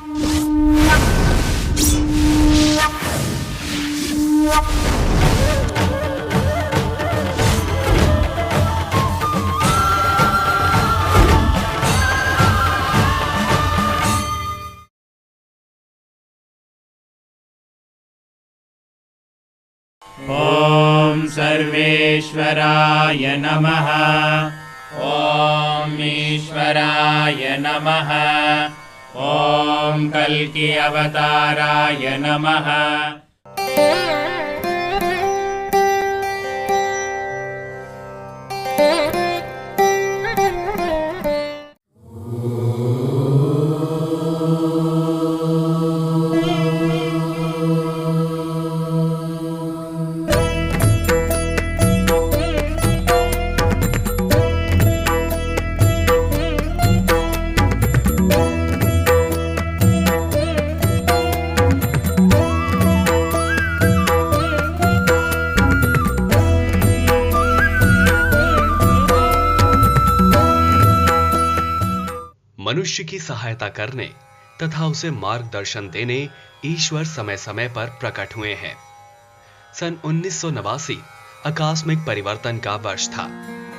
ॐ सर्वेश्वराय नमः। ॐ ईश्वराय नमः। ॐ कल्कि अवताराय नमः। मनुष्य की सहायता करने तथा उसे मार्गदर्शन देने ईश्वर समय समय पर प्रकट हुए हैं। सन 1989 आकस्मिक परिवर्तन का वर्ष था।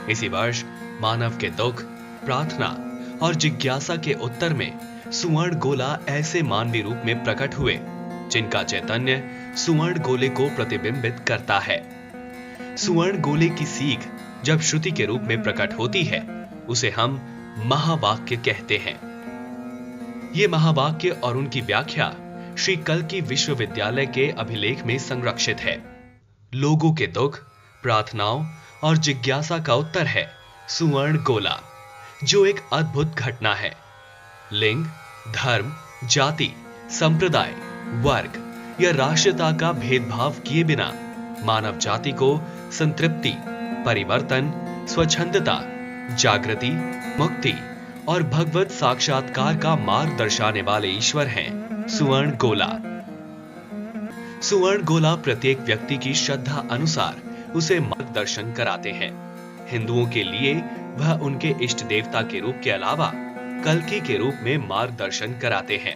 इसी वर्ष मानव के दुख, प्रार्थना और जिज्ञासा के उत्तर में सुवर्ण गोला ऐसे मानवीय रूप में प्रकट हुए जिनका चैतन्य सुवर्ण गोले को प्रतिबिंबित करता है। सुवर्ण गोले की सीख जब श्रुति के रूप में प्रकट होती है उसे हम महावाक्य कहते हैं। ये महावाक्य और उनकी व्याख्या श्री कल्कि विश्वविद्यालय के अभिलेख में संरक्षित है। लोगों के दुख, प्रार्थनाओं और जिज्ञासा का उत्तर है सुवर्ण गोला, जो एक अद्भुत घटना है। लिंग, धर्म, जाति, संप्रदाय, वर्ग या राष्ट्रीयता का भेदभाव किए बिना मानव जाति को संतृप्ति, परिवर्तन, स्वच्छंदता, जागृति, मुक्ति और भगवत साक्षात्कार का मार्ग दर्शाने वाले ईश्वर हैं सुवर्ण गोला। सुवर्ण गोला प्रत्येक व्यक्ति की श्रद्धा अनुसार उसे मार्गदर्शन कराते हैं। हिंदुओं के लिए वह उनके इष्ट देवता के रूप के अलावा कल्कि के रूप में मार्गदर्शन कराते हैं।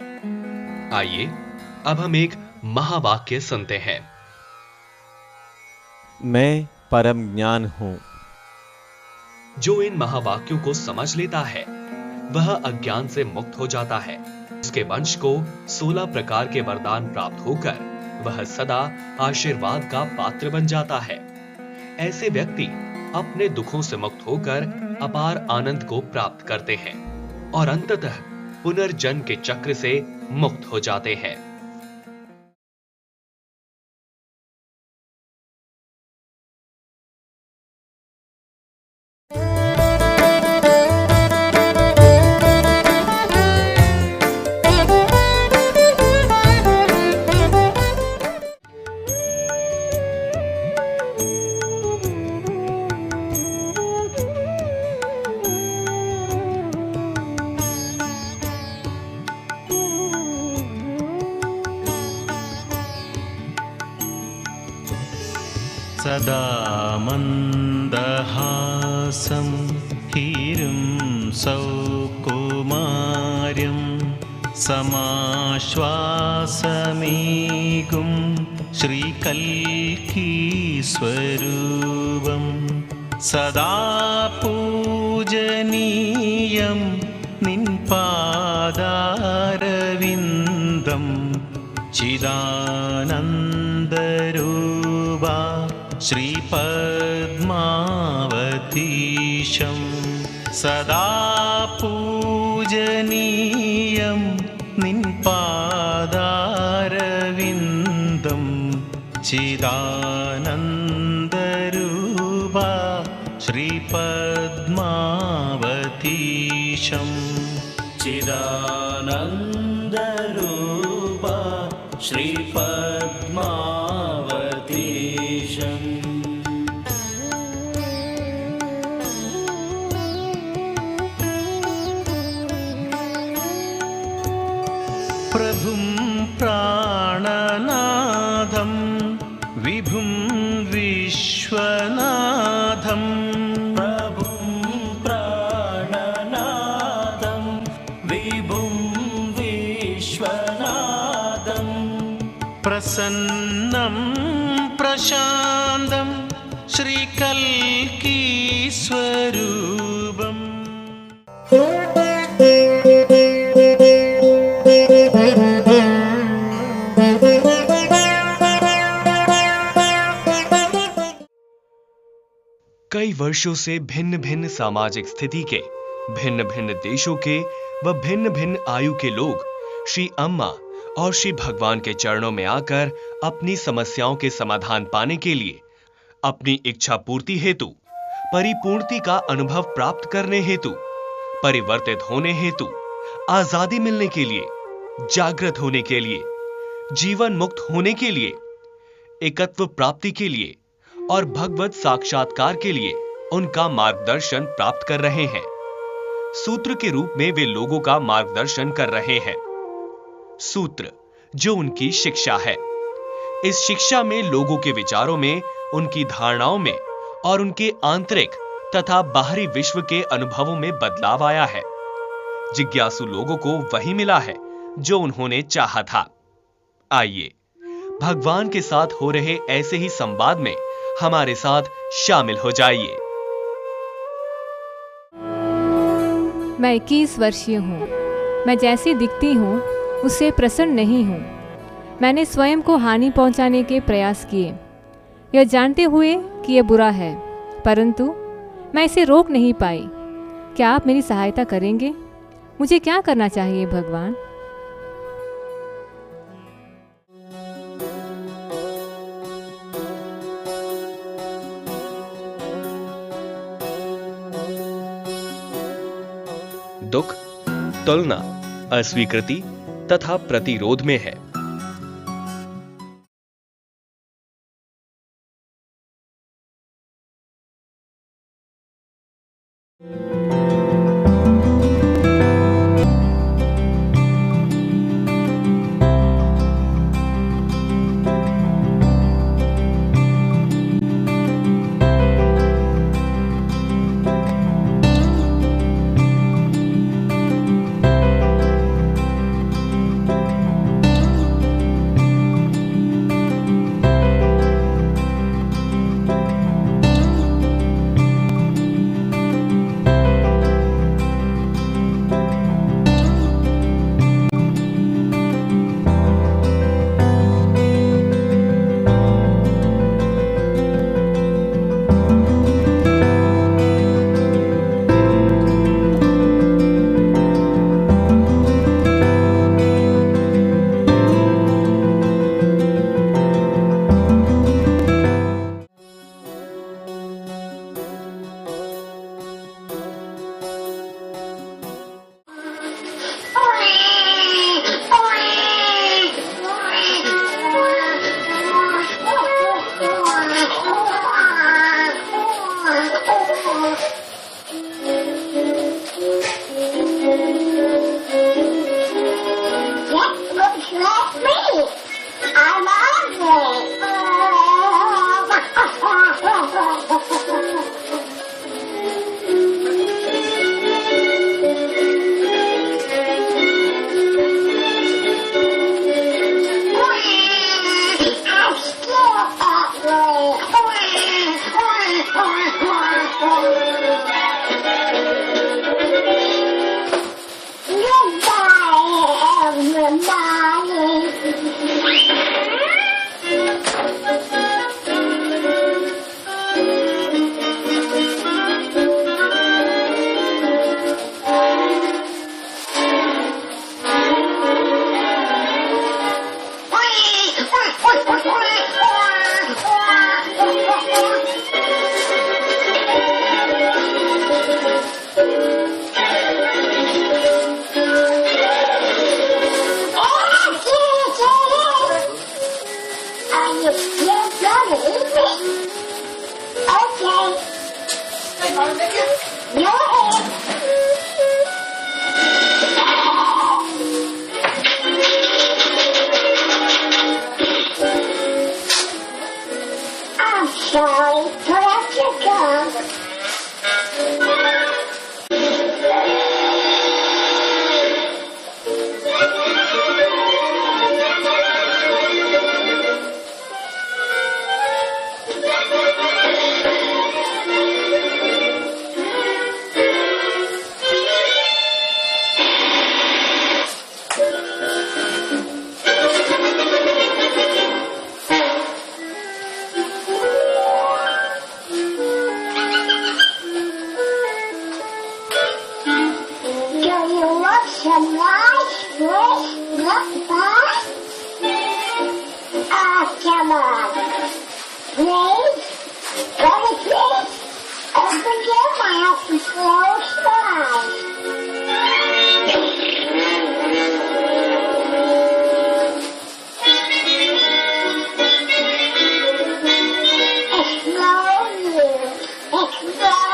आइए अब हम एक महावाक्य सुनते हैं। मैं परम ज्ञान हूं। जो इन महावाक्यों को समझ लेता है वह अज्ञान से मुक्त हो जाता है। उसके वंश को 16 प्रकार के वरदान प्राप्त होकर वह सदा आशीर्वाद का पात्र बन जाता है। ऐसे व्यक्ति अपने दुखों से मुक्त होकर अपार आनंद को प्राप्त करते हैं और अंततः पुनर्जन्म के चक्र से मुक्त हो जाते हैं। सदा मन्दहासं हीरं सौकुमार्यं समाश्वासमेगुं श्रीकल्किस्वरूपं सदा पूजनीयं निन्पादारविन्दं चिदानन्दरूपा श्रीपद्मावतीशं सदा पूजनीयं निन्पादारविन्दं चिदानन्दरूपा श्रीपद्मावतीशं चिदानन्दरूपा श्रीपद्मावतीशम्। प्रभुं प्राणनाथं विभुं विश्वनाथं प्रभुं प्राणनाथं विभुं विश्व प्रसन्नं प्रशान्तं श्रीकल्की स्वरूपम्। कई वर्षों से भिन्न भिन्न सामाजिक स्थिति के, भिन्न भिन्न देशों के व भिन्न भिन्न आयु के लोग श्री अम्मा और श्री भगवान के चरणों में आकर अपनी समस्याओं के समाधान पाने के लिए, अपनी इच्छा पूर्ति हेतु, परिपूर्ति का अनुभव प्राप्त करने हेतु, परिवर्तित होने हेतु, आजादी मिलने के लिए, जागृत होने के लिए, जीवन मुक्त होने के लिए, एकत्व प्राप्ति के लिए और भगवत साक्षात्कार के लिए उनका मार्गदर्शन प्राप्त कर रहे हैं। सूत्र के रूप में वे लोगों का मार्गदर्शन कर रहे हैं। सूत्र जो उनकी शिक्षा है। इस शिक्षा में लोगों के विचारों में, उनकी धारणाओं में और उनके आंतरिक तथा बाहरी विश्व के अनुभवों में बदलाव आया है। जिज्ञासु लोगों को वही मिला है जो उन्होंने चाहा था। आइए भगवान के साथ हो रहे ऐसे ही संवाद में हमारे साथ शामिल हो जाइए। मैं 21 वर्षीय हूँ। मैं जैसी दिखती हूँ उससे प्रसन्न नहीं हूँ। मैंने स्वयं को हानि पहुँचाने के प्रयास किए, यह जानते हुए कि यह बुरा है, परंतु मैं इसे रोक नहीं पाई। क्या आप मेरी सहायता करेंगे? मुझे क्या करना चाहिए भगवान? दुख, तुलना, अस्वीकृति तथा प्रतिरोध में है। Come on. Please? Ready, please? Open your mouth and close your eyes. Explode you. Explode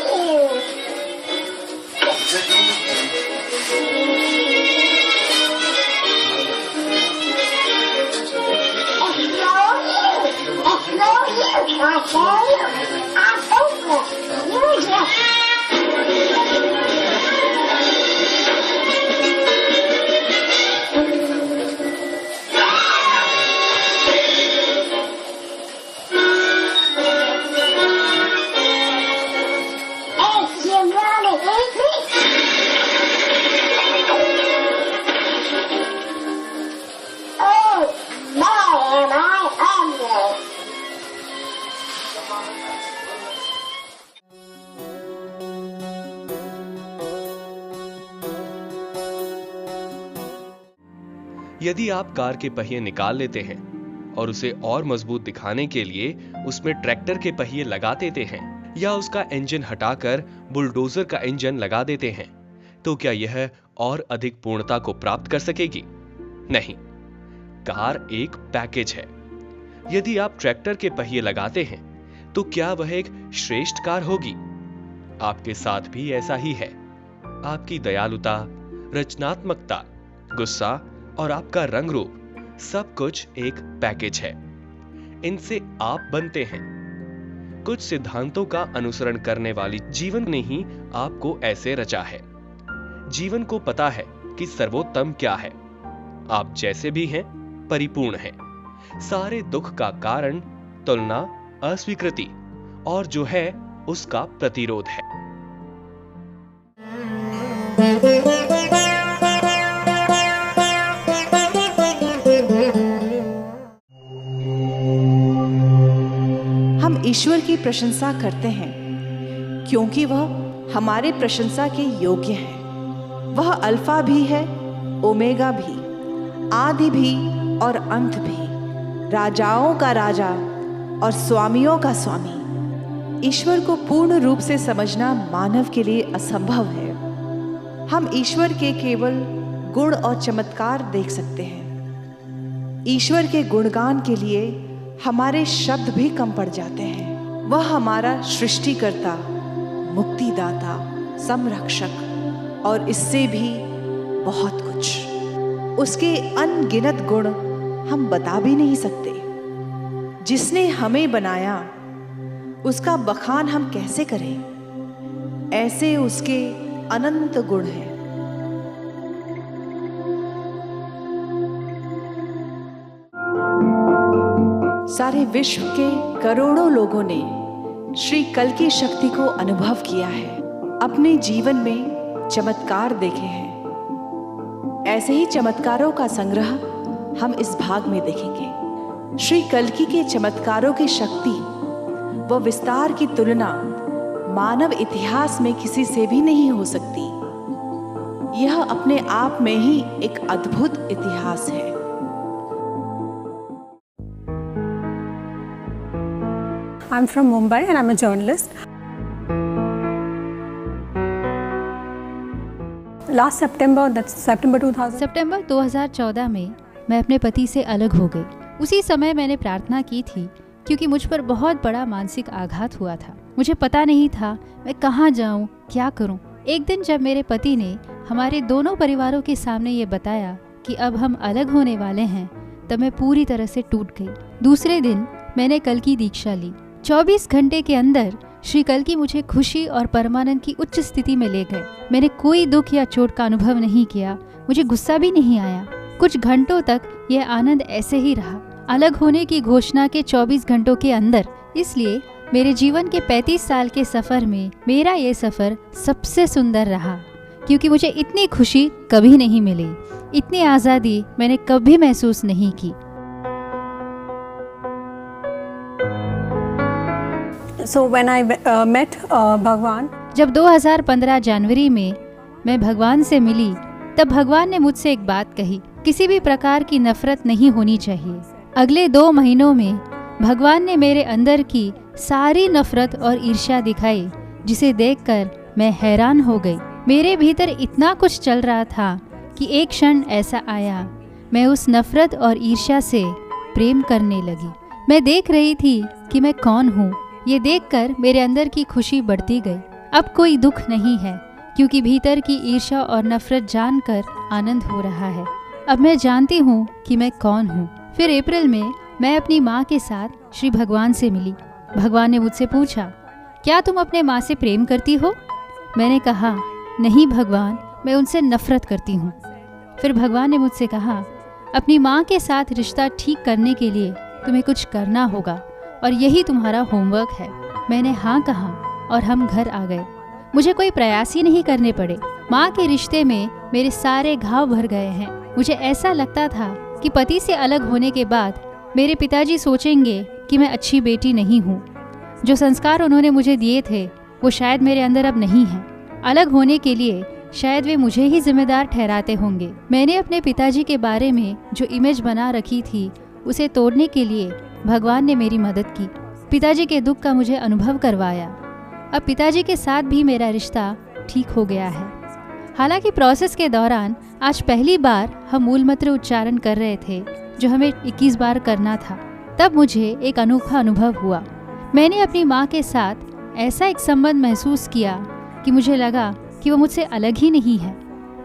you. I tell you, I'm hopeless. You If you want to eat me, oh, boy, am I hungry. यदि आप car के पहिए निकाल लेते हैं और उसे और मजबूत दिखाने के लिए उसमें ट्रैक्टर के पहिए लगा देते हैं या उसका इंजन हटाकर बुलडोजर का इंजन लगा देते हैं, तो क्या यह और अधिक पूर्णता को प्राप्त कर सकेगी? नहीं। कार एक पैकेज है। यदि आप ट्रैक्टर के पहिए लगाते हैं तो क्या वह एक श्रेष्ठ कार होगी? आपके साथ भी ऐसा ही है। आपकी दयालुता, रचनात्मकता, गुस्सा और आपका रंग रूप सब कुछ एक पैकेज है। इनसे आप बनते हैं। कुछ सिद्धांतों का अनुसरण करने वाली जीवन ने ही आपको ऐसे रचा है। जीवन को पता है कि सर्वोत्तम क्या है। आप जैसे भी हैं परिपूर्ण हैं। सारे दुख का कारण तुलना, अस्वीकृति और जो है उसका प्रतिरोध है। हम ईश्वर की प्रशंसा करते हैं क्योंकि वह हमारे प्रशंसा के योग्य है। वह अल्फा भी है, ओमेगा भी, आदि भी और अंत भी, राजाओं का राजा और स्वामियों का स्वामी। ईश्वर को पूर्ण रूप से समझना मानव के लिए असंभव है। हम ईश्वर के केवल गुण और चमत्कार देख सकते हैं। ईश्वर के गुणगान के लिए हमारे शब्द भी कम पड़ जाते हैं। वह हमारा सृष्टिकर्ता, मुक्तिदाता, संरक्षक और इससे भी बहुत कुछ। उसके अनगिनत गुण हम बता भी नहीं सकते। जिसने हमें बनाया उसका बखान हम कैसे करें? ऐसे उसके अनंत गुण हैं। सारे विश्व के करोड़ों लोगों ने श्री कल की शक्ति को अनुभव किया है, अपने जीवन में चमत्कार देखे हैं। ऐसे ही चमत्कारों का संग्रह हम इस भाग में देखेंगे। श्री कल्कि के चमत्कारों की शक्ति व विस्तार की तुलना मानव इतिहास में किसी से भी नहीं हो सकती। यह अपने आप में ही एक अद्भुत इतिहास है। I'm from Mumbai and I'm a journalist. Last September, that's September 2000. सितंबर 2014 में मैं अपने पति से अलग हो गई। उसी समय मैंने प्रार्थना की थी क्योंकि मुझ पर बहुत बड़ा मानसिक आघात हुआ था। मुझे पता नहीं था मैं कहाँ जाऊँ, क्या करूँ। एक दिन जब मेरे पति ने हमारे दोनों परिवारों के सामने ये बताया कि अब हम अलग होने वाले हैं, तब मैं पूरी तरह से टूट गई। दूसरे दिन मैंने कल्कि दीक्षा ली। 24 घंटे के अंदर श्री कल्कि मुझे खुशी और परमानंद की उच्च स्थिति में ले गए। मैंने कोई दुख या चोट का अनुभव नहीं किया। मुझे गुस्सा भी नहीं आया। कुछ घंटों तक यह आनंद ऐसे ही रहा। अलग होने की घोषणा के 24 घंटों के अंदर। इसलिए मेरे जीवन के 35 साल के सफर में मेरा ये सफर सबसे सुंदर रहा, क्योंकि मुझे इतनी खुशी कभी नहीं मिली, इतनी आज़ादी मैंने कभी महसूस नहीं की। So when I met भगवान, जब 2015 जनवरी में मैं भगवान से मिली तब भगवान ने मुझसे एक बात कही, किसी भी प्रकार की नफरत नहीं होनी चाहिए। अगले 2 महीनों में भगवान ने मेरे अंदर की सारी नफरत और ईर्ष्या दिखाई, जिसे देखकर मैं हैरान हो गई। मेरे भीतर इतना कुछ चल रहा था कि एक क्षण ऐसा आया, मैं उस नफरत और ईर्ष्या से प्रेम करने लगी। मैं देख रही थी कि मैं कौन हूँ। ये देखकर मेरे अंदर की खुशी बढ़ती गई। अब कोई दुख नहीं है, क्योंकि भीतर की ईर्ष्या और नफरत जानकर आनंद हो रहा है। अब मैं जानती हूँ कि मैं कौन हूँ। फिर अप्रैल में मैं अपनी माँ के साथ श्री भगवान से मिली। भगवान ने मुझसे पूछा, क्या तुम अपने माँ से प्रेम करती हो? मैंने कहा, नहीं भगवान, मैं उनसे नफरत करती हूँ। फिर भगवान ने मुझसे कहा, अपनी माँ के साथ रिश्ता ठीक करने के लिए तुम्हें कुछ करना होगा और यही तुम्हारा होमवर्क है। मैंने हाँ कहा और हम घर आ गए। मुझे कोई प्रयास ही नहीं करने पड़े। माँ के रिश्ते में मेरे सारे घाव भर गए हैं। मुझे ऐसा लगता था कि पति से अलग होने के बाद मेरे पिताजी सोचेंगे कि मैं अच्छी बेटी नहीं हूँ। जो संस्कार उन्होंने मुझे दिए थे वो शायद मेरे अंदर अब नहीं है। अलग होने के लिए शायद वे मुझे ही जिम्मेदार ठहराते होंगे। मैंने अपने पिताजी के बारे में जो इमेज बना रखी थी उसे तोड़ने के लिए भगवान ने मेरी मदद की। पिताजी के दुख का मुझे अनुभव करवाया। अब पिताजी के साथ भी मेरा रिश्ता ठीक हो गया है। हालांकि प्रोसेस के दौरान आज पहली बार हम मूल मंत्र उच्चारण कर रहे थे, जो हमें 21 बार करना था। तब मुझे एक अनोखा अनुभव हुआ। मैंने अपनी माँ के साथ ऐसा एक संबंध महसूस किया कि मुझे लगा कि वो मुझसे अलग ही नहीं है।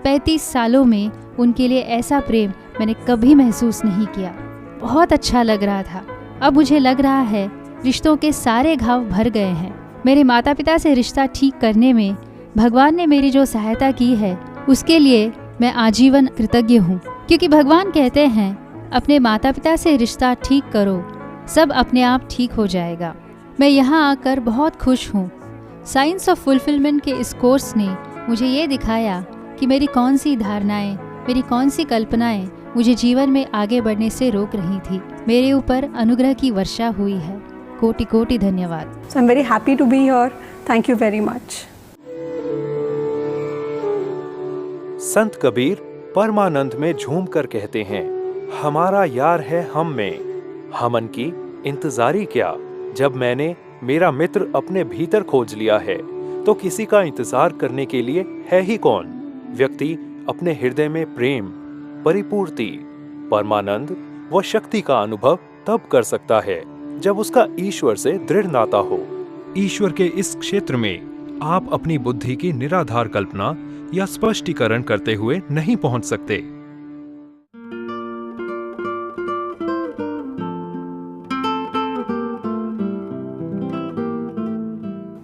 35 सालों में उनके लिए ऐसा प्रेम मैंने कभी महसूस नहीं किया। बहुत अच्छा लग रहा था। अब मुझे लग रहा है रिश्तों के सारे घाव भर गए हैं। मेरे माता पिता से रिश्ता ठीक करने में भगवान ने मेरी जो सहायता की है उसके लिए मैं आजीवन कृतज्ञ हूँ, क्योंकि भगवान कहते हैं अपने माता पिता से रिश्ता ठीक करो, सब अपने आप ठीक हो जाएगा। मैं यहाँ आकर बहुत खुश हूँ। साइंस ऑफ फुलफिलमेंट के इस कोर्स ने मुझे ये दिखाया कि मेरी कौन सी धारणाएं, मेरी कौन सी कल्पनाएं मुझे जीवन में आगे बढ़ने से रोक रही थी। मेरे ऊपर अनुग्रह की वर्षा हुई है। कोटि कोटि धन्यवाद। So I'm very happy to be here. Thank you very much. संत कबीर परमानंद में झूम कर कहते हैं, हमारा यार है हम में, हमन की इंतजारी क्या। जब मैंने मेरा मित्र अपने भीतर खोज लिया है तो किसी का इंतजार करने के लिए है ही कौन। व्यक्ति अपने हृदय में प्रेम, परिपूर्ति, परमानंद व शक्ति का अनुभव तब कर सकता है जब उसका ईश्वर से दृढ़ नाता हो। ईश्वर के इस क्षेत्र में आप अपनी बुद्धि की निराधार कल्पना या स्पष्टीकरण करते हुए नहीं पहुंच सकते।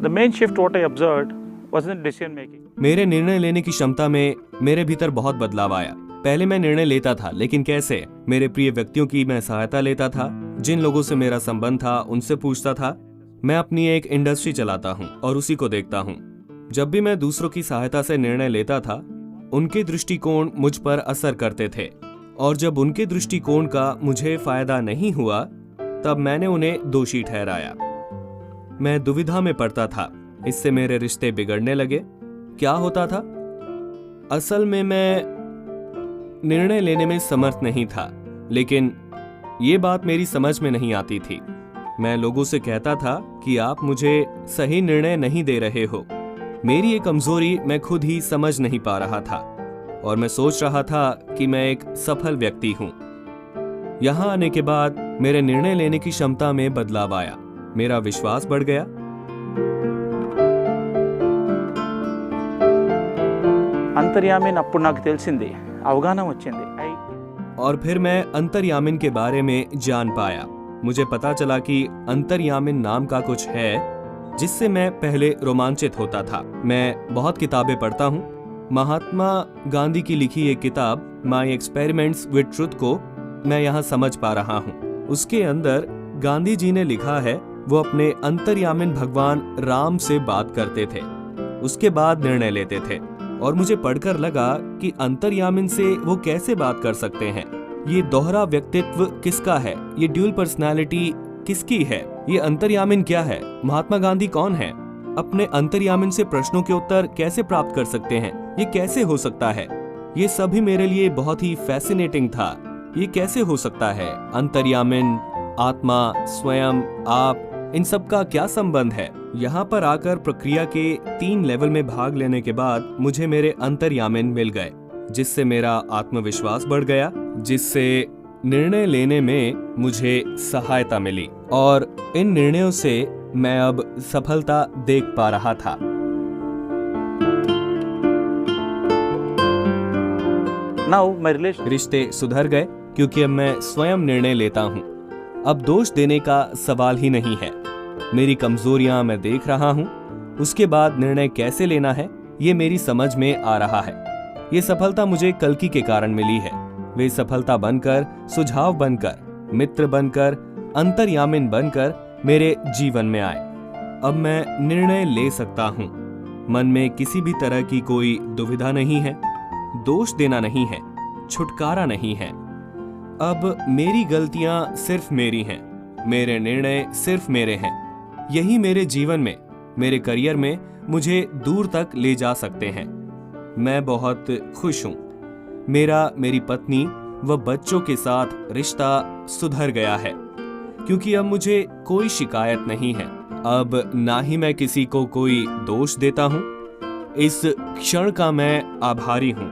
The main shift what I observed was in decision making. मेरे निर्णय लेने की क्षमता में मेरे भीतर बहुत बदलाव आया। पहले मैं निर्णय लेता था, लेकिन कैसे? मेरे प्रिय व्यक्तियों की मैं सहायता लेता था, जिन लोगों से मेरा संबंध था उनसे पूछता था। मैं अपनी एक इंडस्ट्री चलाता हूँ और उसी को देखता हूँ। जब भी मैं दूसरों की सहायता से निर्णय लेता था, उनके दृष्टिकोण मुझ पर असर करते थे, और जब उनके दृष्टिकोण का मुझे फायदा नहीं हुआ तब मैंने उन्हें दोषी ठहराया। मैं दुविधा में पड़ता था। इससे मेरे रिश्ते बिगड़ने लगे। क्या होता था? असल में मैं निर्णय लेने में समर्थ नहीं था, लेकिन ये बात मेरी समझ में नहीं आती थी। मैं लोगों से कहता था कि आप मुझे सही निर्णय नहीं दे रहे हो। मेरी ये कमजोरी मैं खुद ही समझ नहीं पा रहा था और मैं सोच रहा था कि मैं एक सफल व्यक्ति हूं। यहां आने के बाद मेरे निर्णय लेने की क्षमता में बदलाव आया। मेरा विश्वास बढ़ गया। अंतर्यामिन అప్పుడు నాకు తెలిసింది, అవగాహన వచ్చింది। और फिर मैं अंतर्यामिन के बारे में जान पाया। मुझे पता चला कि अंतर्यामिन नाम का कुछ है जिससे मैं पहले रोमांचित होता था। मैं बहुत किताबें पढ़ता हूँ। महात्मा गांधी की लिखी एक किताब माई एक्सपेरिमेंट्स विद ट्रुथ को मैं यहाँ समझ पा रहा हूँ। उसके अंदर गांधी जी ने लिखा है वो अपने अंतर्यामिन भगवान राम से बात करते थे, उसके बाद निर्णय लेते थे। और मुझे पढ़कर लगा कि अंतर्यामिन से वो कैसे बात कर सकते हैं। ये दोहरा व्यक्तित्व किसका है? ये ड्यूल पर्सनालिटी किसकी है? ये अंतर्यामिन क्या है? महात्मा गांधी कौन है? अपने अंतर्यामिन से प्रश्नों के उत्तर कैसे प्राप्त कर सकते हैं? ये कैसे हो सकता है? ये सभी मेरे लिए बहुत ही फैसिनेटिंग था। ये कैसे हो सकता है? अंतर्यामिन, आत्मा, स्वयं, आप, इन सब का क्या संबंध है? यहाँ पर आकर प्रक्रिया के 3 लेवल में भाग लेने के बाद मुझे मेरे अंतर्यामिन मिल गए, जिससे मेरा आत्मविश्वास बढ़ गया, जिससे निर्णय लेने में मुझे सहायता मिली और इन निर्णयों से मैं अब सफलता देख पा रहा था। Now my relation रिश्ते सुधर गए क्योंकि अब मैं स्वयं निर्णय लेता हूँ। अब दोष देने का सवाल ही नहीं है। मेरी कमजोरियां मैं देख रहा हूँ, उसके बाद निर्णय कैसे लेना है ये मेरी समझ में आ रहा है। ये सफलता मुझे कल्कि के कारण मिली है। वे सफलता बनकर, सुझाव बनकर, मित्र बनकर, अंतर्यामिन बनकर मेरे जीवन में आए। अब मैं निर्णय ले सकता हूँ। मन में किसी भी तरह की कोई दुविधा नहीं है, दोष देना नहीं है, छुटकारा नहीं है। अब मेरी गलतियां सिर्फ मेरी हैं, मेरे निर्णय सिर्फ मेरे हैं। यही मेरे जीवन में, मेरे करियर में मुझे दूर तक ले जा सकते हैं। मैं बहुत खुश हूं। मेरी पत्नी व बच्चों के साथ रिश्ता सुधर गया है क्योंकि अब मुझे कोई शिकायत नहीं है। अब ना ही मैं किसी को कोई दोष देता हूं। इस क्षण का मैं आभारी हूं।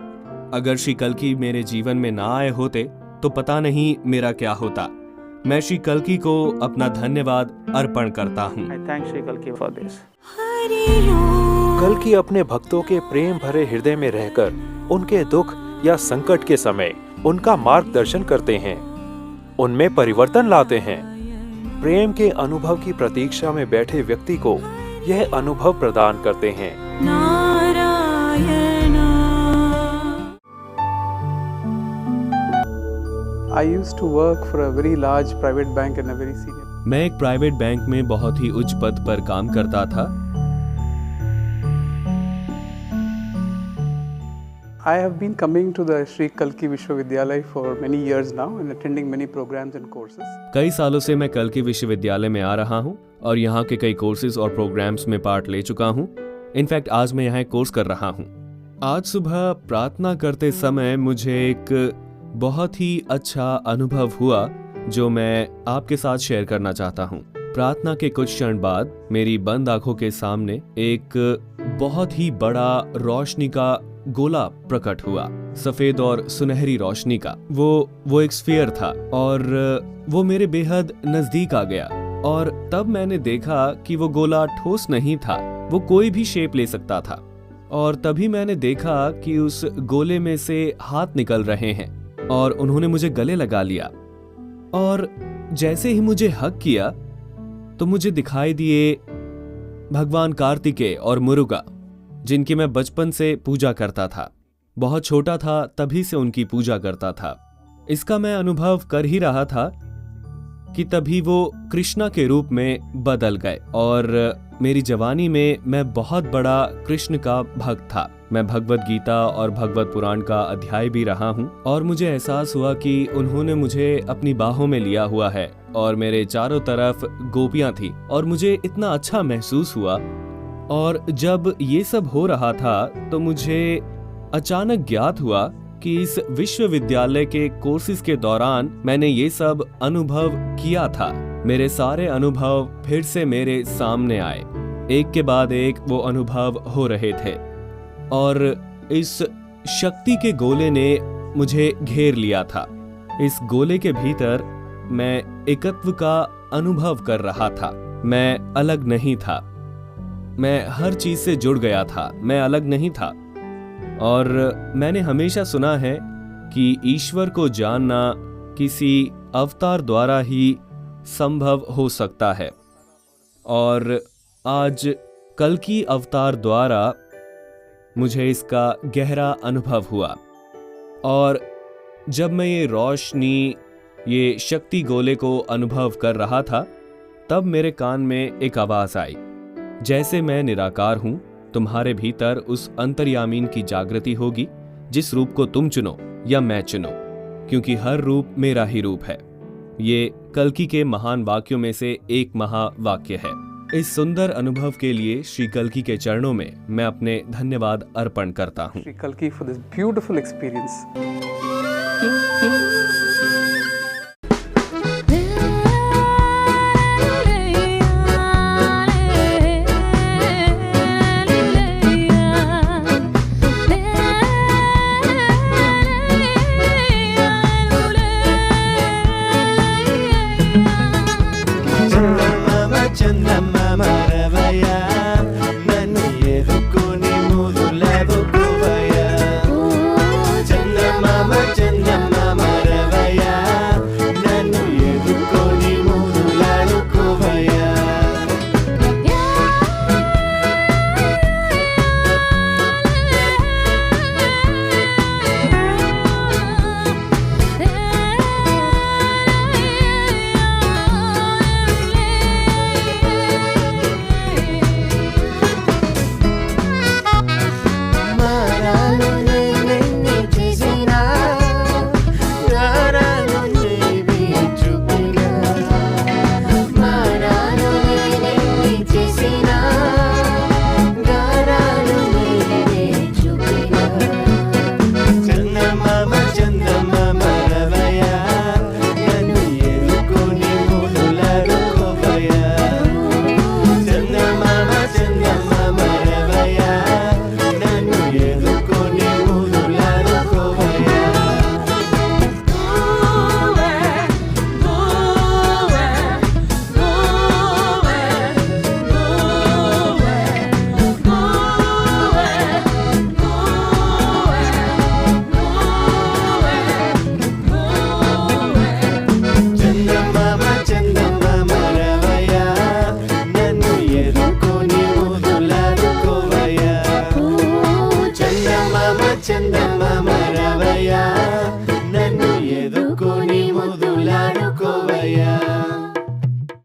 अगर श्री कल्कि मेरे जीवन में ना आए होते तो पता नहीं मेरा क्या होता। मैं श्री कल्कि को अपना धन्यवाद अर्पण करता हूँ। I thank Shri Kalki for this. कल्कि अपने भक्तों के प्रेम भरे हृदय में रहकर उनके दुख या संकट के समय उनका मार्गदर्शन करते हैं, उनमें परिवर्तन लाते हैं। प्रेम के अनुभव की प्रतीक्षा में बैठे व्यक्ति को यह अनुभव प्रदान करते हैं। I used to work for a very large private bank and a very senior. मैं एक प्राइवेट बैंक में बहुत ही उच्च पद पर काम करता था। I have been coming to the Shri Kalki Vishwavidyalaya for many years now and attending many programs and courses. कई सालों से मैं कल्कि विश्वविद्यालय में आ रहा हूँ और यहाँ के कई कोर्सेज और प्रोग्राम्स में पार्ट ले चुका हूँ। इनफैक्ट आज मैं यहाँ एक कोर्स कर रहा हूँ। आज सुबह प्रार्थना करते समय मुझे एक बहुत ही अच्छा अनुभव हुआ जो मैं आपके साथ शेयर करना चाहता हूँ। प्रार्थना के कुछ क्षण बाद मेरी बंद आंखों के सामने एक बहुत ही बड़ा रोशनी का गोला प्रकट हुआ, सफेद और सुनहरी रोशनी का। वो एक स्फीयर था और वो मेरे बेहद नजदीक आ गया। और तब मैंने देखा कि वो गोला ठोस नहीं था, वो कोई भी शेप ले सकता था। और तभी मैंने देखा कि उस गोले में से हाथ निकल रहे हैं और उन्होंने मुझे गले लगा लिया। और जैसे ही मुझे हग किया तो मुझे दिखाई दिए भगवान कार्तिकेय और मुरुगा, जिनकी मैं बचपन से पूजा करता था। बहुत छोटा था तभी से उनकी पूजा करता था। इसका मैं अनुभव कर ही रहा था कि तभी वो कृष्णा के रूप में बदल गए और मेरी जवानी में मैं बहुत बड़ा कृष्ण का भक्त था। मैं भगवत गीता और भगवत पुराण का अध्याय भी रहा हूँ और मुझे एहसास हुआ कि उन्होंने मुझे अपनी बाहों में लिया हुआ है और मेरे चारों तरफ गोपियां थी और मुझे इतना अच्छा महसूस हुआ। और जब ये सब हो रहा था तो मुझे अचानक ज्ञात हुआ कि इस विश्वविद्यालय के कोर्सेज के दौरान मैंने ये सब अनुभव किया था। मेरे सारे अनुभव फिर से मेरे सामने आए, एक के बाद एक वो अनुभव हो रहे थे और इस शक्ति के गोले ने मुझे घेर लिया था। इस गोले के भीतर मैं एकत्व का अनुभव कर रहा था। मैं अलग नहीं था, मैं हर चीज से जुड़ गया था, मैं अलग नहीं था। और मैंने हमेशा सुना है कि ईश्वर को जानना किसी अवतार द्वारा ही संभव हो सकता है और आज कल्कि अवतार द्वारा मुझे इसका गहरा अनुभव हुआ। और जब मैं ये रोशनी, ये शक्ति गोले को अनुभव कर रहा था तब मेरे कान में एक आवाज आई, जैसे मैं निराकार हूं, तुम्हारे भीतर उस अंतर्यामीन की जागृति होगी जिस रूप को तुम चुनो या मैं चुनो, क्योंकि हर रूप मेरा ही रूप है। ये कल्कि के महान वाक्यों में से एक महावाक्य है। इस सुंदर अनुभव के लिए श्री कल्की के चरणों में मैं अपने धन्यवाद अर्पण करता हूँ। Sri Kalki for this beautiful experience. चंदा